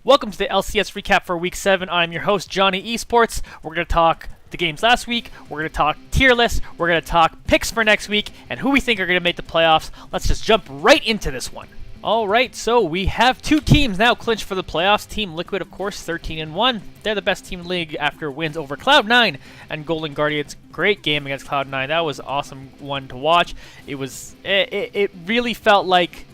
Welcome to the LCS recap for Week 7. I'm your host, Johnny Esports. We're going to talk the games last week, we're going to talk tier lists, we're going to talk picks for next week, and who we think are going to make the playoffs. Let's just jump right into this one. Alright, so we have two teams now clinched for the playoffs. Team Liquid, of course, 13-1. They're the best team in the league after wins over Cloud9 and Golden Guardians. Great game against Cloud9. That was an awesome one to watch. It really felt like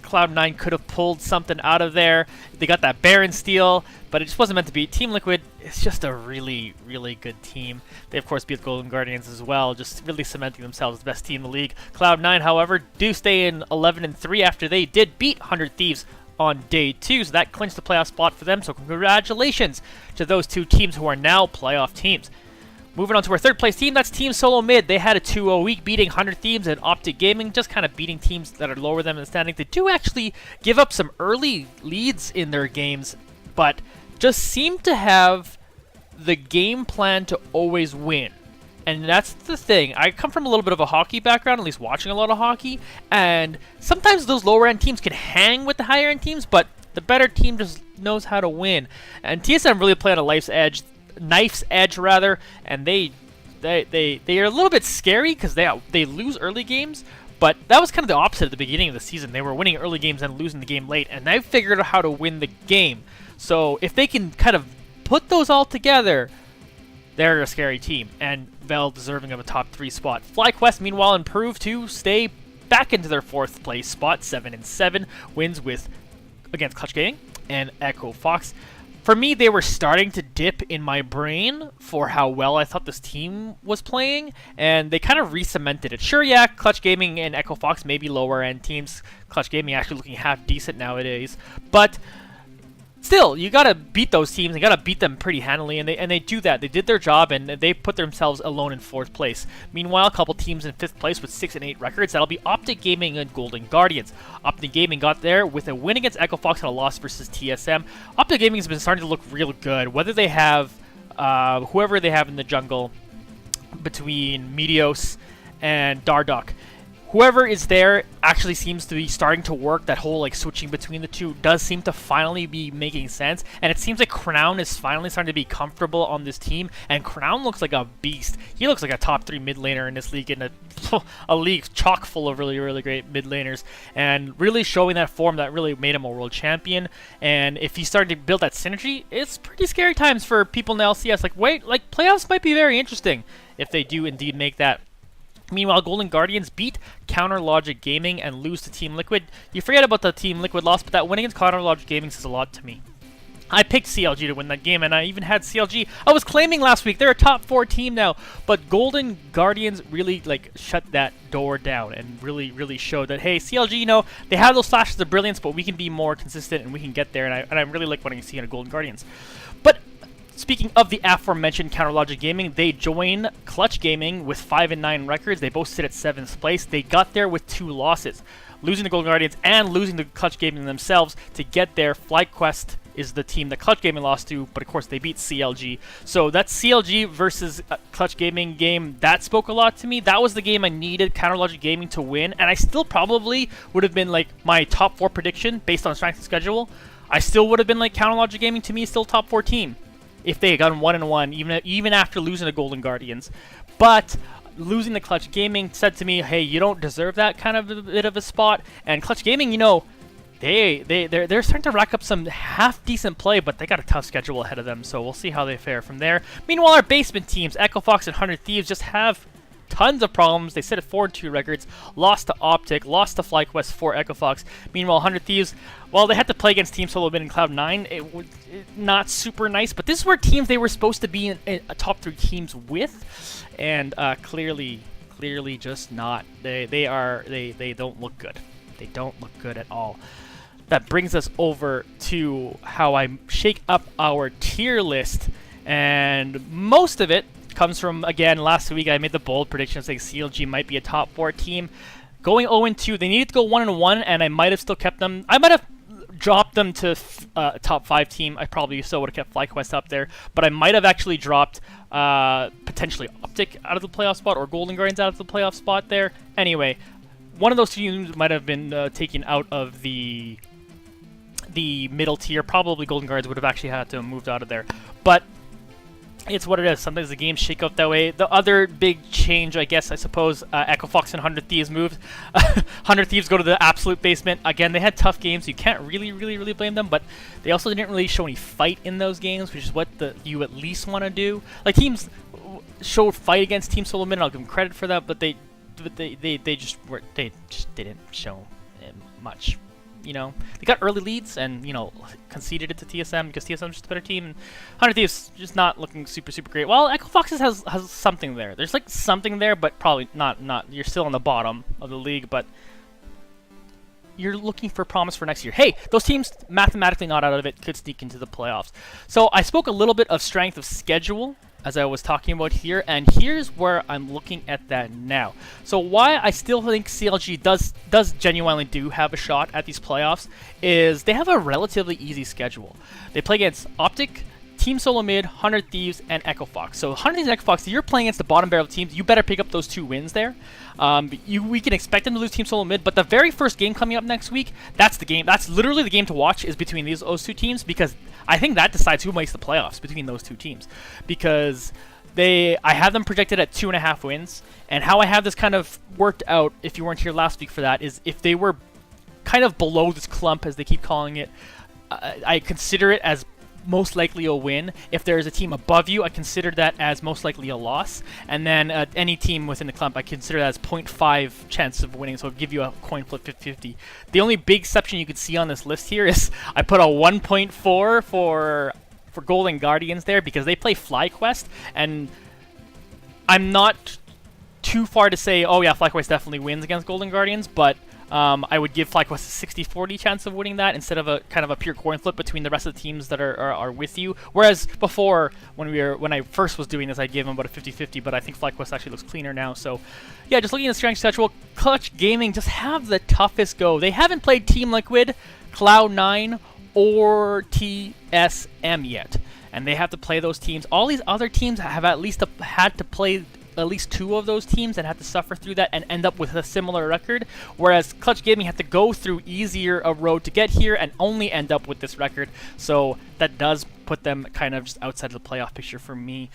Cloud9 could have pulled something out of there. They got that Baron steal, but it just wasn't meant to be. Team Liquid is just a really, really good team. They, of course, beat Golden Guardians as well, just really cementing themselves as the best team in the league. Cloud9, however, do stay in 11-3 after they did beat 100 Thieves on day 2, so that clinched the playoff spot for them. So congratulations to those two teams who are now playoff teams. Moving on to our third place team, that's Team Solo Mid. They had a 2-0 week, beating 100 Thieves and Optic Gaming, just kind of beating teams that are lower than them in the standing. They do actually give up some early leads in their games, but just seem to have the game plan to always win. And that's the thing. I come from a little bit of a hockey background, at least watching a lot of hockey, and sometimes those lower end teams can hang with the higher end teams, but the better team just knows how to win. And TSM really play on a knife's edge, and they are a little bit scary because they lose early games, but that was kind of the opposite at the beginning of the season. They were winning early games and losing the game late, and they've figured out how to win the game. So if they can kind of put those all together, they're a scary team and well deserving of a top 3 spot. FlyQuest, meanwhile, improved to stay back into their 4th place spot, 7-7 wins against Clutch Gaming and Echo Fox. For me, they were starting to dip in my brain for how well I thought this team was playing, and they kind of re-cemented it. Sure, yeah, Clutch Gaming and Echo Fox may be lower-end teams. Clutch Gaming actually looking half-decent nowadays, but still, you gotta beat those teams. You gotta beat them pretty handily, and they do that. They did their job, and they put themselves alone in 4th place. Meanwhile, a couple teams in 5th place with 6-8 records. That'll be Optic Gaming and Golden Guardians. Optic Gaming got there with a win against Echo Fox and a loss versus TSM. Optic Gaming has been starting to look real good. Whether they have whoever they have in the jungle between Meteos and Dardoch, whoever is there actually seems to be starting to work. That whole switching between the two does seem to finally be making sense, and it seems like Crown is finally starting to be comfortable on this team, and Crown looks like a beast. He looks like a top 3 mid laner in this league, in a league chock full of really, really great mid laners, and really showing that form that really made him a world champion. And if he's starting to build that synergy, it's pretty scary times for people in the LCS. Playoffs might be very interesting if they do indeed make that. Meanwhile, Golden Guardians beat Counter Logic Gaming and lose to Team Liquid. You forget about the Team Liquid loss, but that win against Counter Logic Gaming says a lot to me. I picked CLG to win that game, and I even had CLG. I was claiming last week they're a top 4 team now, but Golden Guardians really shut that door down and really, really showed that, hey, CLG, they have those flashes of brilliance, but we can be more consistent and we can get there, and I really like what I see in a Golden Guardians. But speaking of the aforementioned Counter Logic Gaming, they join Clutch Gaming with 5-9 records. They both sit at 7th place. They got there with 2 losses, losing to Golden Guardians and losing to Clutch Gaming themselves to get there. FlyQuest is the team that Clutch Gaming lost to, but of course they beat CLG. So that CLG versus Clutch Gaming game, that spoke a lot to me. That was the game I needed Counter Logic Gaming to win, and I still probably would have been my top 4 prediction based on strength and schedule. I still would have been Counter Logic Gaming to me still top 4 team if they had gotten 1-1, even after losing to Golden Guardians. But losing to Clutch Gaming said to me, hey, you don't deserve that kind of a bit of a spot. And Clutch Gaming, they're starting to rack up some half-decent play, but they got a tough schedule ahead of them, so we'll see how they fare from there. Meanwhile, our basement teams, Echo Fox and 100 Thieves, just have tons of problems. They sit at 4-2 records, lost to Optic, lost to FlyQuest for Echo Fox. Meanwhile, 100 Thieves, well, they had to play against Team Solo Mid and Cloud9. It was not super nice, but this is where teams they were supposed to be in a top 3 teams with, and clearly just not. They don't look good. They don't look good at all. That brings us over to how I shake up our tier list, and most of it comes from, again, last week I made the bold prediction saying CLG might be a top 4 team. Going 0-2, they needed to go 1-1, and I might have still kept them. I might have dropped them to a top 5 team. I probably still would have kept FlyQuest up there, but I might have actually dropped potentially Optic out of the playoff spot or Golden Guardians out of the playoff spot there. Anyway, one of those teams might have been taken out of the the middle tier. Probably Golden Guardians would have actually had to have moved out of there. But it's what it is. Sometimes the games shake out that way. The other big change, I guess, I suppose, Echo Fox and 100 Thieves moved. 100 Thieves go to the absolute basement. Again, they had tough games. You can't really blame them, but they also didn't really show any fight in those games, which is what you at least want to do. Like, teams showed fight against Team Solo Mid, and I'll give them credit for that, but they just didn't show much. You know, they got early leads and, you know, conceded it to TSM because TSM's just a better team. And 100 Thieves just not looking super great. Well, Echo Foxes has something there. There's like something there, but probably not. You're still on the bottom of the league, but you're looking for promise for next year. Hey, those teams mathematically not out of it could sneak into the playoffs. So I spoke a little bit of strength of schedule as I was talking about here, and here's where I'm looking at that now. So why I still think CLG does genuinely do have a shot at these playoffs is they have a relatively easy schedule. They play against Optic, Team Solo Mid, 100 Thieves, and Echo Fox. So 100 Thieves and Echo Fox, if you're playing against the bottom barrel teams, you better pick up those 2 wins there. We can expect them to lose Team Solo Mid, but the very first game coming up next week, that's the game. That's literally the game to watch, is between those 2 teams, because I think that decides who makes the playoffs between those 2 teams. Because I have them projected at 2.5 wins, and how I have this kind of worked out, if you weren't here last week for that, is if they were kind of below this clump, as they keep calling it, I consider it as most likely a win. If there is a team above you, I consider that as most likely a loss. And then any team within the clump, I consider that as 0.5 chance of winning. So I'll give you a coin flip 50-50. The only big exception you could see on this list here is I put a 1.4 for Golden Guardians there because they play FlyQuest, and I'm not too far to say, oh yeah, FlyQuest definitely wins against Golden Guardians, but I would give FlyQuest a 60-40 chance of winning that instead of a kind of a pure coin flip between the rest of the teams that are with you. Whereas before, when I first was doing this, I'd give them about a 50-50, but I think FlyQuest actually looks cleaner now. So yeah, just looking at the strength schedule, Clutch Gaming just have the toughest go. They haven't played Team Liquid, Cloud9, or TSM yet, and they have to play those teams. All these other teams have at least had to play at least 2 of those teams and had to suffer through that and end up with a similar record, whereas Clutch Gaming had to go through easier a road to get here and only end up with this record. So that does put them kind of just outside of the playoff picture for me.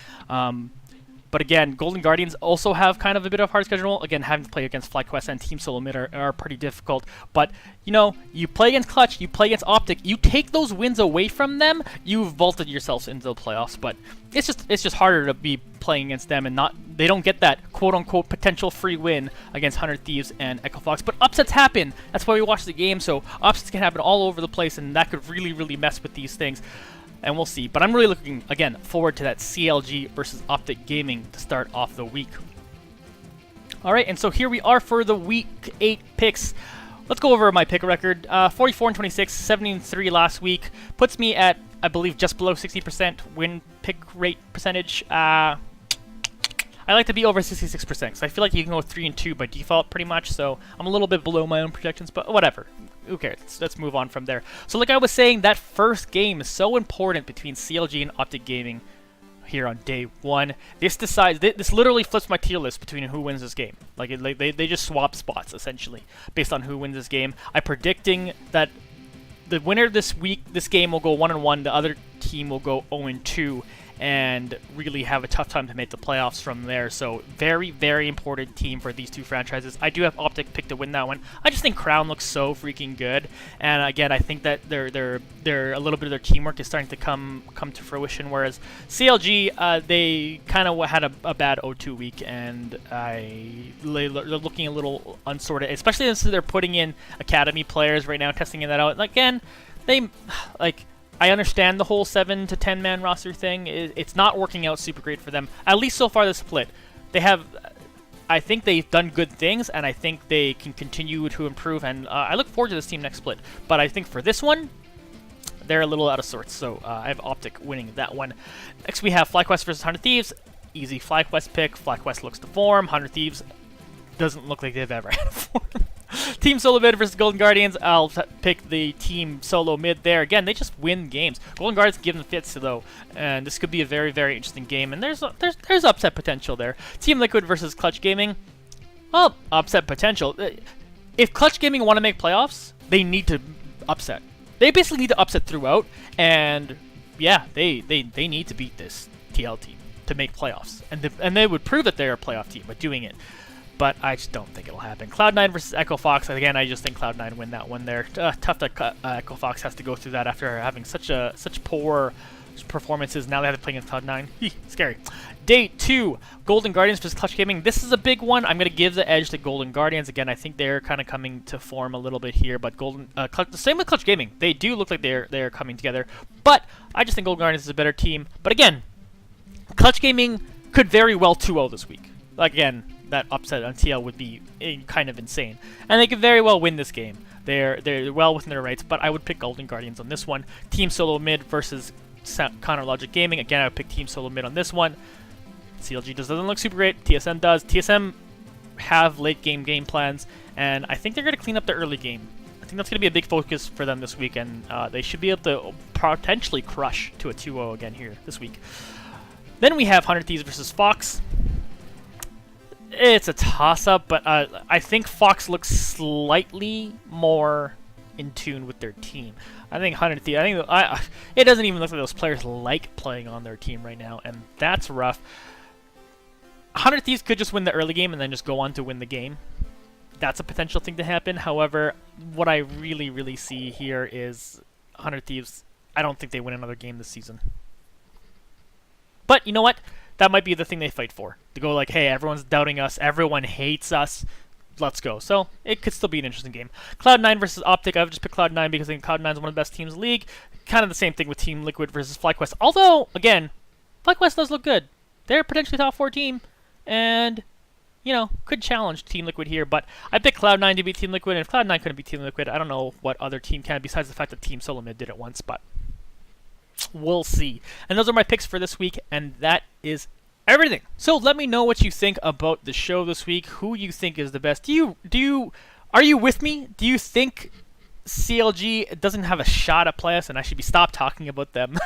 But again, Golden Guardians also have kind of a bit of a hard schedule. Again, having to play against FlyQuest and Team Solo Mid are pretty difficult. But, you know, you play against Clutch, you play against Optic, you take those wins away from them, you've vaulted yourselves into the playoffs. But it's just harder to be playing against them, and they don't get that quote-unquote potential free win against 100 Thieves and Echo Fox. But upsets happen. That's why we watch the game. So upsets can happen all over the place, and that could really mess with these things. And we'll see. But I'm really looking, again, forward to that CLG versus Optic Gaming to start off the week. Alright, and so here we are for the Week 8 picks. Let's go over my pick record. 44-26, 70-3 last week. Puts me at, I believe, just below 60% win pick rate percentage. I like to be over 66%, so I feel like you can go 3-2 by default pretty much, so I'm a little bit below my own projections, but whatever. Who cares? Let's move on from there. So like I was saying, that first game is so important between CLG and Optic Gaming here on day 1. This literally flips my tier list between who wins this game. Like they just swap spots, essentially, based on who wins this game. I'm predicting that the winner this game will go 1-1, the other team will go 0-2, and really have a tough time to make the playoffs from there. So very important team for these 2 franchises. I do have Optic picked to win that one. I just think Crown looks so freaking good, and again, I think that they're a little bit of their teamwork is starting to come to fruition. Whereas CLG, they kind of had a bad 0-2 week, and they're looking a little unsorted, especially since they're putting in academy players right now, testing that out. And again, I understand the whole 7 to 10 man roster thing. It's not working out super great for them, at least so far this split. I think they've done good things, and I think they can continue to improve, and I look forward to this team next split. But I think for this one, they're a little out of sorts, so I have Optic winning that one. Next we have FlyQuest versus 100 Thieves. Easy FlyQuest pick. FlyQuest looks to form. 100 Thieves doesn't look like they've ever had a form. Team Solo Mid versus Golden Guardians. I'll pick the Team Solo Mid there. Again, they just win games. Golden Guardians give them fits, though, and this could be a very interesting game. And there's upset potential there. Team Liquid versus Clutch Gaming. Well, upset potential. If Clutch Gaming want to make playoffs, they need to upset. they basically need to upset throughout, and yeah, they need to beat this TL team to make playoffs, and they would prove that they're a playoff team by doing it. But I just don't think it'll happen. Cloud9 versus Echo Fox. Again, I just think Cloud9 win that one there. Tough that Echo Fox has to go through that after having such poor performances. Now they have to play against Cloud9. Scary. Day 2, Golden Guardians versus Clutch Gaming. This is a big one. I'm going to give the edge to Golden Guardians. Again, I think they're kind of coming to form a little bit here. But the same with Clutch Gaming. They do look like they're coming together. But I just think Golden Guardians is a better team. But again, Clutch Gaming could very well 2-0 this week. Like, again, that upset on TL would be kind of insane. And they could very well win this game. They're well within their rights, but I would pick Golden Guardians on this one. Team Solo Mid versus Connor Logic Gaming. Again, I would pick Team Solo Mid on this one. CLG doesn't look super great. TSM does. TSM have late game plans, and I think they're going to clean up the early game. I think that's going to be a big focus for them this week, and they should be able to potentially crush to a 2-0 again here this week. Then we have 100 Thieves versus Fox. It's a toss-up, but I think Fox looks slightly more in tune with their team. I think 100 Thieves, it doesn't even look like those players like playing on their team right now, and that's rough. 100 Thieves could just win the early game and then just go on to win the game. That's a potential thing to happen. However, what I really see here is 100 Thieves, I don't think they win another game this season. But you know what? That might be the thing they fight for. To go like, hey, everyone's doubting us, everyone hates us, let's go. So it could still be an interesting game. Cloud9 versus Optic. I would just pick Cloud9 because I think Cloud9 is one of the best teams in the league. Kind of the same thing with Team Liquid versus FlyQuest. Although, again, FlyQuest does look good. They're potentially top 4 team, and could challenge Team Liquid here. But I picked Cloud9 to beat Team Liquid, and if Cloud9 couldn't beat Team Liquid, I don't know what other team can, besides the fact that Team Solo Mid did it once. But we'll see. And those are my picks for this week, and that is everything. So let me know what you think about the show this week. Who you think is the best? Are you with me? Do you think CLG doesn't have a shot at playoffs, and I should be stopped talking about them?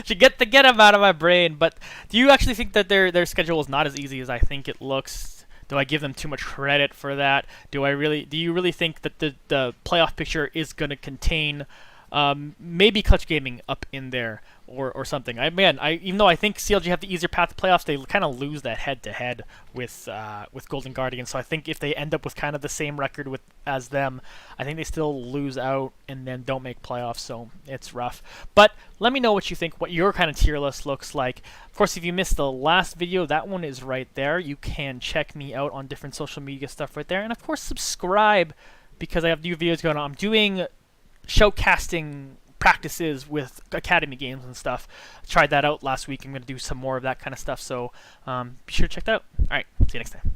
Should get them out of my brain. But do you actually think that their schedule is not as easy as I think it looks? Do I give them too much credit for that? Do you really think that the playoff picture is going to contain maybe Clutch Gaming up in there or something? Even though I think CLG have the easier path to playoffs, they kind of lose that head-to-head with Golden Guardians. So I think if they end up with kind of the same record as them, I think they still lose out and then don't make playoffs. So it's rough. But let me know what you think, what your kind of tier list looks like. Of course, if you missed the last video, that one is right there. You can check me out on different social media stuff right there. And of course, subscribe because I have new videos going on. I'm doing showcasting practices with academy games and stuff. I tried that out last week. I'm going to do some more of that kind of stuff. So be sure to check that out. All right. See you next time.